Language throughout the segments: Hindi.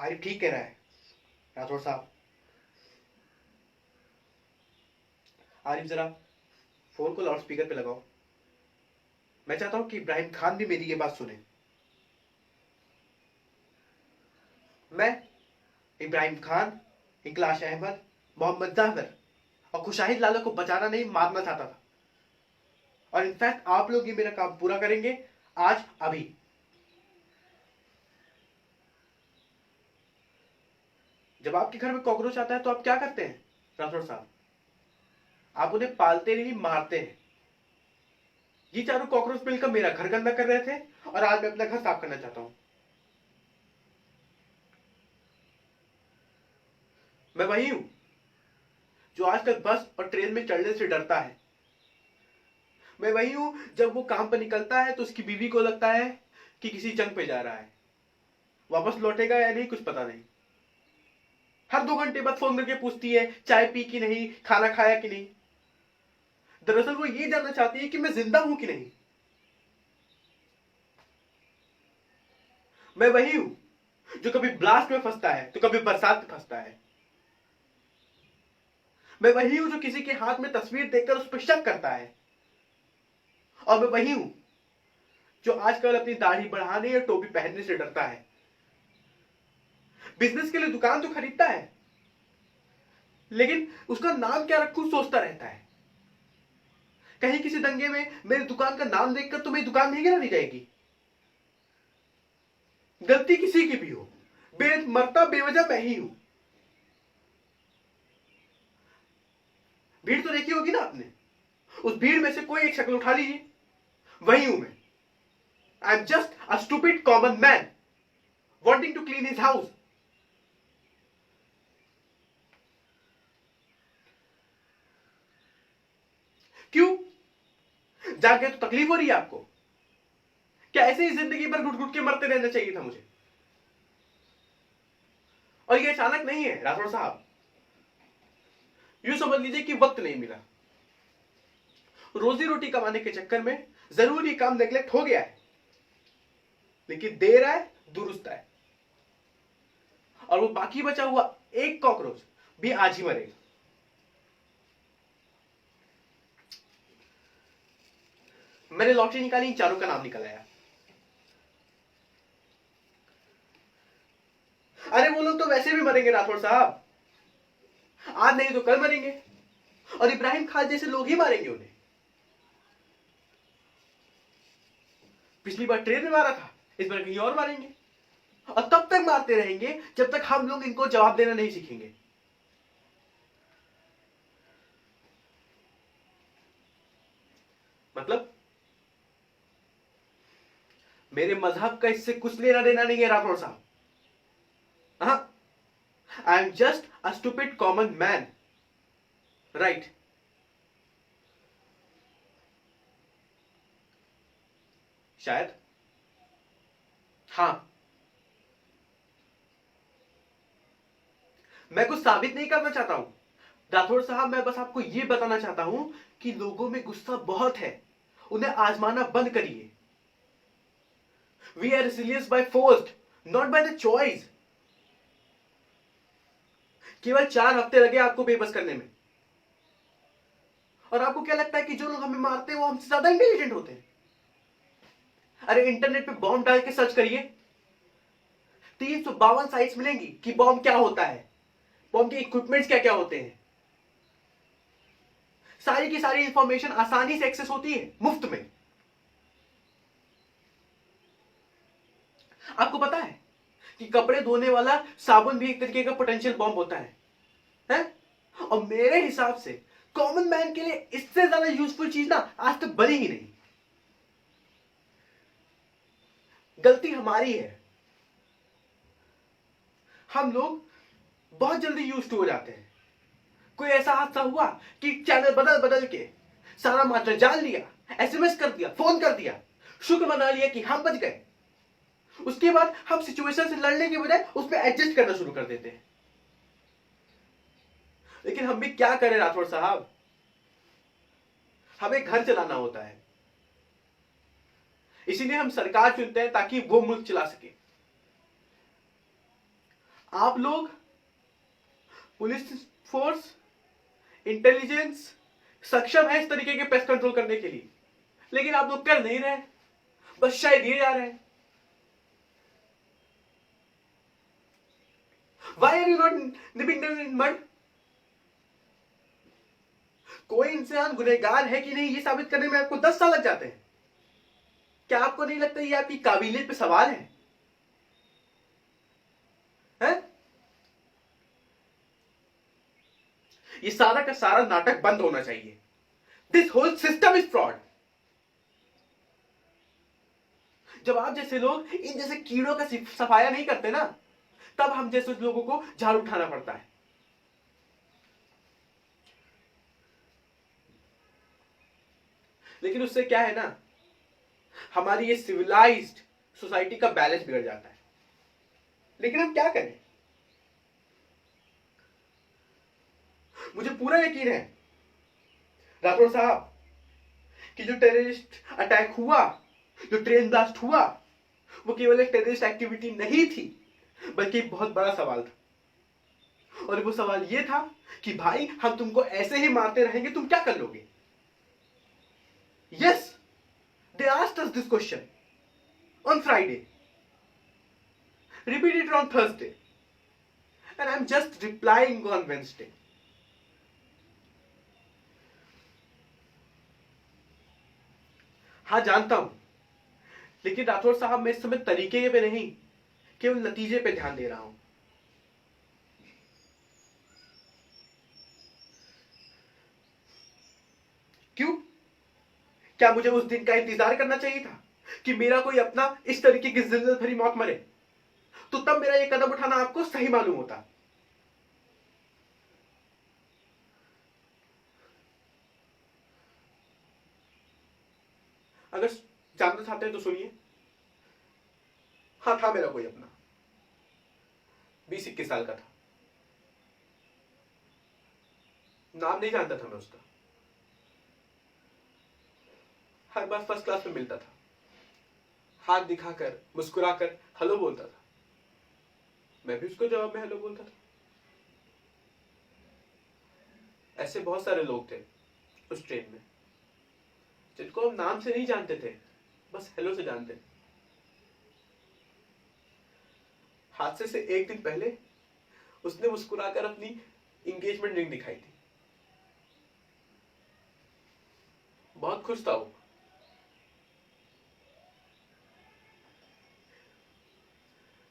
आरिफ ठीक कह रहा है राठौर साहब। आरिफ जरा फोन को लाउड स्पीकर पे लगाओ। मैं चाहता हूं कि इब्राहिम खान भी मेरी ये बात सुने। मैं इब्राहिम खान, इकलाश अहमद, मोहम्मद जाफर और खुशाहिद लाला को बचाना नहीं मारना चाहता था। और इनफैक्ट आप लोग ये मेरा काम पूरा करेंगे आज अभी। जब आपके घर में कॉकरोच आता है तो आप क्या करते हैं राठौर साहब? आप उन्हें पालते नहीं, मारते हैं। ये चारों कॉकरोच मिलकर मेरा घर गंदा कर रहे थे और आज मैं अपना घर साफ करना चाहता हूं। मैं वही हूं जो आजकल बस और ट्रेन में चढ़ने से डरता है। मैं वही हूं जब वो काम पर निकलता है तो उसकी बीवी को लगता है कि किसी जंग पे जा रहा है। वापस लौटेगा या नहीं कुछ पता नहीं। हर 2 घंटे बाद फोन करके पूछती है चाय पी कि नहीं, खाना खाया कि नहीं। दरअसल वो ये जानना चाहती है कि मैं जिंदा हूं कि नहीं। मैं वही हूं जो कभी ब्लास्ट में फंसता है तो कभी बरसात में फंसता है। मैं वही हूं जो किसी के हाथ में तस्वीर देखकर उस पर शक करता है। और मैं वही हूं जो आजकल अपनी दाढ़ी बढ़ाने या टोपी पहनने से डरता है। बिजनेस के लिए दुकान तो खरीदता है, लेकिन उसका नाम क्या रखूं सोचता रहता है। कहीं किसी दंगे में मेरी दुकान का नाम देखकर तो मेरी दुकान नहीं गिरा दी जाएगी। गलती किसी की भी हो, मरता बेवजह मैं ही हूं। भीड़ तो देखी होगी ना आपने। उस भीड़ में से कोई एक शक्ल उठा लीजिए, वही हूं मैं। I am just a stupid common man wanting to clean his house. क्यों? जाके तो तकलीफ हो रही है आपको? क्या ऐसे ही जिंदगी भर घुट घुट के मरते रहना चाहिए था मुझे? और ये अचानक नहीं है राठौर साहब। यूं समझ लीजिए कि वक्त नहीं मिला। रोजी रोटी कमाने के चक्कर में जरूरी काम नेग्लेक्ट हो गया है, लेकिन देर आए दुरुस्त आए। और वो बाकी बचा हुआ एक कॉकरोच भी आज ही मरेगा। मैंने लॉटरी निकाली, इन चारों का नाम निकल आया। अरे वो लोग तो वैसे भी मरेंगे राठौर साहब। आज नहीं तो कल मरेंगे, और इब्राहिम खान जैसे लोग ही मारेंगे उन्हें। पिछली बार ट्रेन में मारा था, इस बार कहीं और मारेंगे। और तब तक मारते रहेंगे जब तक हम लोग इनको जवाब देना नहीं सीखेंगे। मतलब मेरे मजहब का इससे कुछ लेना देना नहीं है राठौर साहब। I am just a stupid common man, right? शायद। हां, मैं कुछ साबित नहीं करना चाहता हूं राठौर साहब। मैं बस आपको यह बताना चाहता हूं कि लोगों में गुस्सा बहुत है, उन्हें आजमाना बंद करिए। We are resilience by forced, not by the choice. केवल 4 हफ्ते लगे आपको बेबस करने में। और आपको क्या लगता है कि जो लोग हमें मारते हैं वो हमसे ज्यादा इंटेलिजेंट होते हैं? अरे इंटरनेट पे बॉम्ब डाल के सर्च करिए, 352 साइट्स मिलेंगी कि बॉम्ब क्या होता है, बॉम्ब के इक्विपमेंट्स क्या क्या होते हैं। सारी की सारी इंफॉर्मेशन आसानी से एक्सेस होती है, मुफ्त में। आपको पता है कि कपड़े धोने वाला साबुन भी एक तरीके का पोटेंशियल बॉम्ब होता है? और मेरे हिसाब से कॉमन मैन के लिए इससे ज्यादा यूजफुल चीज ना आज तक बनी ही नहीं। गलती हमारी है। हम लोग बहुत जल्दी यूज टू हो जाते हैं। कोई ऐसा हादसा हुआ कि चैनल बदल बदल के सारा मात्रा जान लिया, एसएमएस कर दिया, फोन कर दिया, शुक्र मना लिया कि हम बच गए। उसके बाद हम सिचुएशन से लड़ने के बजाय उस पर एडजस्ट करना शुरू कर देते हैं। लेकिन हम भी क्या करें राठौर साहब, हमें घर चलाना होता है। इसीलिए हम सरकार चुनते हैं ताकि वो मुल्क चला सके। आप लोग पुलिस फोर्स, इंटेलिजेंस सक्षम है इस तरीके के पेस्ट कंट्रोल करने के लिए, लेकिन आप लोग कर नहीं रहे, बस शायद दिए जा रहे हैं। Why are you not nipping them in mud? कोई इंसान गुनहगार है कि नहीं ये साबित करने में आपको 10 साल लग जाते हैं। क्या आपको नहीं लगता ये आपकी काबिलियत पे सवाल है? ये सारा का सारा नाटक बंद होना चाहिए। This whole system is fraud. जब आप जैसे लोग इन जैसे कीड़ों का सफाया नहीं करते ना, तब हम जैसे लोगों को झाड़ू उठाना पड़ता है। लेकिन उससे क्या है ना, हमारी ये सिविलाइज्ड सोसाइटी का बैलेंस बिगड़ जाता है। लेकिन हम क्या करें? मुझे पूरा यकीन है राठौर साहब कि जो टेररिस्ट अटैक हुआ, जो ट्रेन ब्लास्ट हुआ, वो केवल एक टेररिस्ट एक्टिविटी नहीं थी, बल्कि एक बहुत बड़ा सवाल था। और वो सवाल ये था कि भाई हम तुमको ऐसे ही मारते रहेंगे, तुम क्या कर लोगे? Yes, they asked us this question on Friday, repeated on Thursday, and I'm just replying on Wednesday. हाँ जानता हूं, लेकिन राठौर साहब मैं इस समय तरीके पे नहीं, केवल नतीजे पे ध्यान दे रहा हूं। क्यों? क्या मुझे उस दिन का इंतजार करना चाहिए था कि मेरा कोई अपना इस तरीके की जिल्लत भरी मौत मरे? तो तब मेरा यह कदम उठाना आपको सही मालूम होता। अगर जानना चाहते हैं तो सुनिए। हाँ, था मेरा कोई अपना, 20-21 साल का था। नाम नहीं जानता था मैं उसका, हर बार फर्स्ट क्लास में मिलता था, हाथ दिखाकर मुस्कुराकर हेलो बोलता था, मैं भी उसको जवाब में हेलो बोलता था। ऐसे बहुत सारे लोग थे उस ट्रेन में जिनको हम नाम से नहीं जानते थे, बस हेलो से जानते थे। हादसे से एक दिन पहले उसने मुस्कुराकर अपनी एंगेजमेंट रिंग दिखाई थी। बहुत खुश था वो।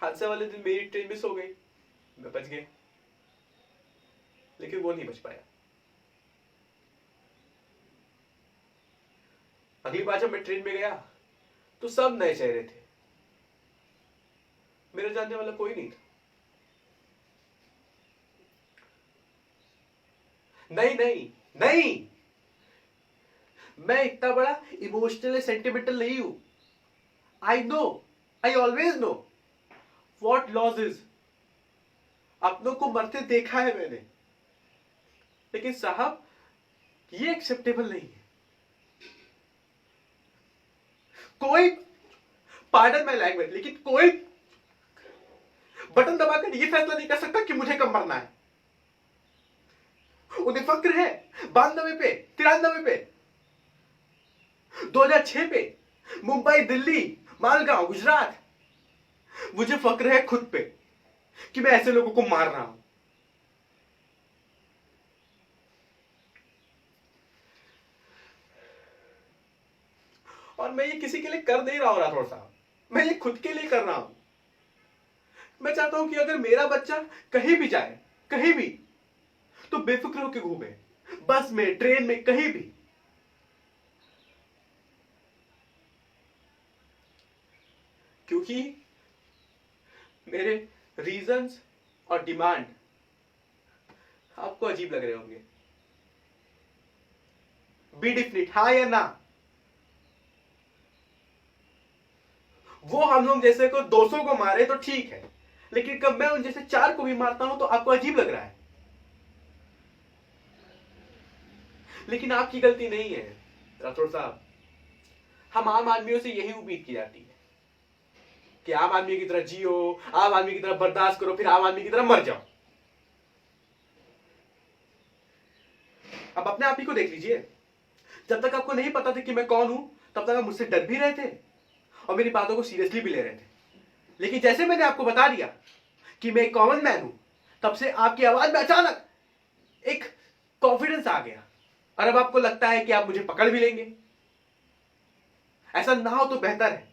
हादसे वाले दिन मेरी ट्रेन मिस हो गई, मैं बच गया, लेकिन वो नहीं बच पाया। अगली बार जब मैं ट्रेन में गया तो सब नए चेहरे थे, मेरा जानने वाला कोई नहीं था। नहीं नहीं नहीं, मैं इतना बड़ा इमोशनल सेंटिमेंटल नहीं हूं। I know, I always know what loss is. अपनों को मरते देखा है मैंने, लेकिन साहब ये एक्सेप्टेबल नहीं है। कोई, पार्डन माय लैंग्वेज, लेकिन कोई बटन दबाकर ये फैसला नहीं कर सकता कि मुझे कब मरना है। उन्हें फक्र है 92 पे, 93 पे, 2006 पे, मुंबई, दिल्ली, मालगांव, गुजरात। मुझे फक्र है खुद पे कि मैं ऐसे लोगों को मार रहा हूं। और मैं ये किसी के लिए कर नहीं रहा हूं राठौर साहब, मैं ये खुद के लिए कर रहा हूं। मैं चाहता हूं कि अगर मेरा बच्चा कहीं भी जाए, कहीं भी, तो बेफिक्र होकर घूमे, बस में, ट्रेन में, कहीं भी। क्योंकि मेरे रीजंस और डिमांड आपको अजीब लग रहे होंगे। बी डिफिनिट, हाँ या ना। वो हम लोग जैसे को 200 को मारे तो ठीक है, लेकिन कब मैं उन जैसे 4 को भी मारता हूं तो आपको अजीब लग रहा है। लेकिन आपकी गलती नहीं है राठौर साहब, हम आम आदमियों से यही उम्मीद की जाती है। कि आम आदमी की तरह जियो, आम आदमी की तरह बर्दाश्त करो, फिर आम आदमी की तरह मर जाओ। अब अपने आप ही को देख लीजिए, जब तक आपको नहीं पता था कि मैं कौन हूं, तब तक आप मुझसे डर भी रहे थे और मेरी बातों को सीरियसली भी ले रहे थे। लेकिन जैसे मैंने आपको बता दिया कि मैं एक कॉमन मैन हूं, तब से आपकी आवाज में अचानक एक कॉन्फिडेंस आ गया और अब आपको लगता है कि आप मुझे पकड़ भी लेंगे। ऐसा ना हो तो बेहतर है।